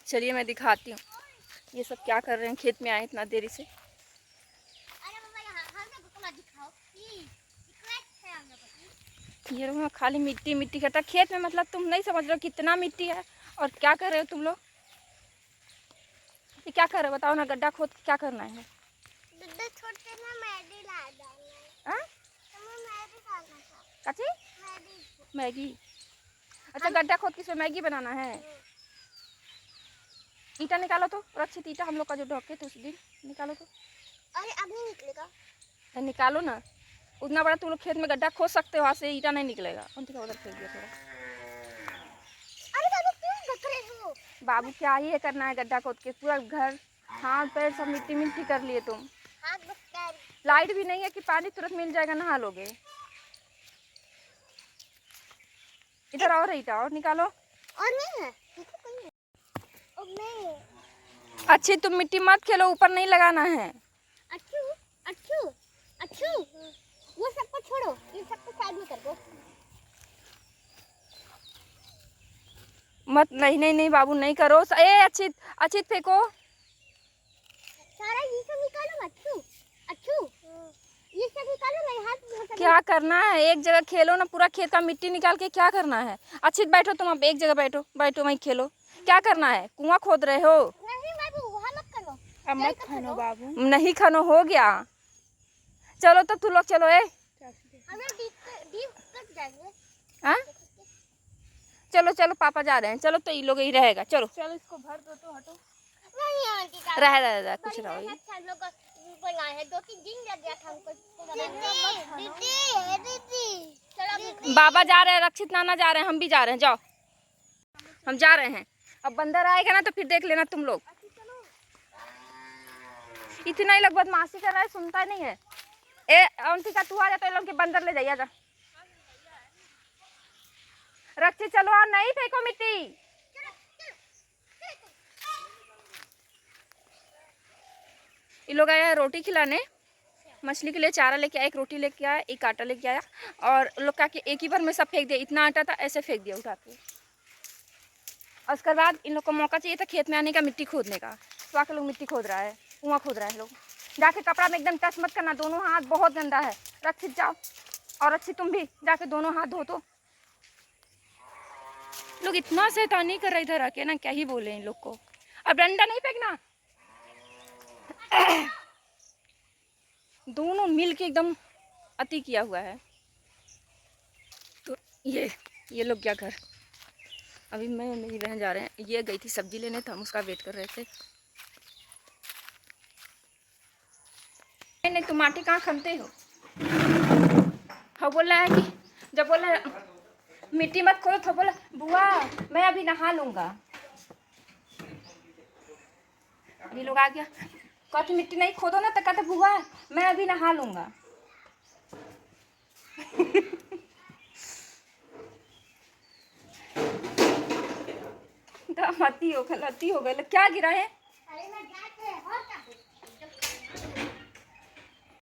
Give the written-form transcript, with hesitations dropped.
चलिए मैं दिखाती हूँ ये सब क्या कर रहे हैं। खेत में आए इतना देरी से। ये लोग खाली मिट्टी मिट्टी करता खेत में, मतलब तुम नहीं समझ रहे हो कितना मिट्टी है। और क्या कर रहे हो तुम लोग? ये क्या कर रहे हो बताओ ना? गड्ढा खोद क्या करना है? गड्ढा छोड़ के ना मैगी ला डालना है। हाँ? मैगी खाना था। काची? मैगी। मैगी? अच्छा गड्ढा खोद के इसमें मैगी बनाना है। ईटा निकालो तो, रक्षित ईटा हम लोग का जो ढके थे उस दिन निकालो तो। अरे अब नहीं निकलेगा। निकालो ना, उतना बड़ा तुम लोग खेत में गड्ढा खोद सकते हो, वहाँ से ईटा नहीं निकलेगा। उधर फेंक दिया थोड़ा। अरे बाबू क्यों ढक रहे हो? बाबू क्या ही करना है गड्ढा खोद के? पूरा घर हाथ पैर सब मिट्टी मिट्टी कर लिए तुम। हाथ बस पैर। लाइट भी नहीं है कि पानी तुरंत मिल जाएगा नहा लोगे। इधर और ईटा और निकालो। और नहीं है? और नहीं। अच्छी तुम मिट्टी मत खेलो, ऊपर नहीं लगाना है। अच्छू अच्छू अच्छू वो सबको छोड़ो, ये सबको साइड में कर दो। मत, नहीं नहीं नहीं बाबू नहीं करो। ए अच्छी अच्छी फेंको। सारा ये सब निकालो। अच्छू अच्छू ये सब निकालो। मैं हाथ क्या करना है? एक जगह खेलो ना, पूरा खेत का मिट्टी निकाल के क्या करना है? अच्छी बैठो तुम, अब एक जगह बैठो बैठो वहीं खेलो। क्या करना है? कुआं खोद रहे हो? नहीं बाबू वहाँ मत करो। अब मत खानो बाबू। नहीं खानो हो गया। चलो तो तुम लोग चलो। हम लोग डीप कट जाएंगे। हाँ चलो चलो पापा जा रहे हैं। चलो तो ये लोग ही रहेगा। चलो चलो इसको भर दो तो हटो। नहीं आंटी का रह कुछ रहो। हम लोग को लाए हैं 2-3 दिन लग गया था हमको। दीदी चलो बाबा जा रहे हैं, रक्षित नाना जा रहे हैं, हम भी जा रहे हैं। जाओ हम जा रहे हैं। अब बंदर आएगा ना तो फिर देख लेना तुम लोग। इतना ही लोग बदमाशी कर रहा है, सुनता नहीं है। ए अंतिका तू आ जा तो लोग के बंदर ले जाइए। जा रक्षित चलो और नहीं फेंको मिट्टी। ये लोग आया रोटी खिलाने, मछली के लिए चारा लेके आया, एक रोटी लेके आया, एक आटा लेके आया। और लोग का कि एक ही बार में सब फेंक दिया। इतना आटा था ऐसे फेंक दिया उठा के। और उसके बाद इन लोग को मौका चाहिए था खेत में आने का, मिट्टी खोदने का। तो आके लोग मिट्टी खोद रहा है, कुआं खोद रहा है लोग। जाके कपड़ा में एकदम टच मत करना, दोनों हाथ बहुत गंदा है। रक्षित जाओ, और अच्छी तुम भी जाके दोनों हाथ धो। तो लोग इतना शैतानी कर रहे इधर आके ना, क्या ही बोले इन लोग को। अब डंडा नहीं फेंकना। दोनों मिल के एकदम अति किया हुआ है। तो ये लोग क्या कर, अभी मैं मेरी बहन जा रहे हैं। ये गई थी सब्जी लेने तो हम उसका वेट कर रहे थे। नहीं तुम आटे कहाँ खनते हो? हाँ बोल रहा है कि जब बोल रहा है मिट्टी मत खोदो तो बोला बुआ मैं अभी नहा लूँगा। अभी लोग आ गया, कहते मिट्टी नहीं खोदो ना, तो कहते बुआ मैं अभी नहा लूँगा। अति हो गया क्या गिरा है?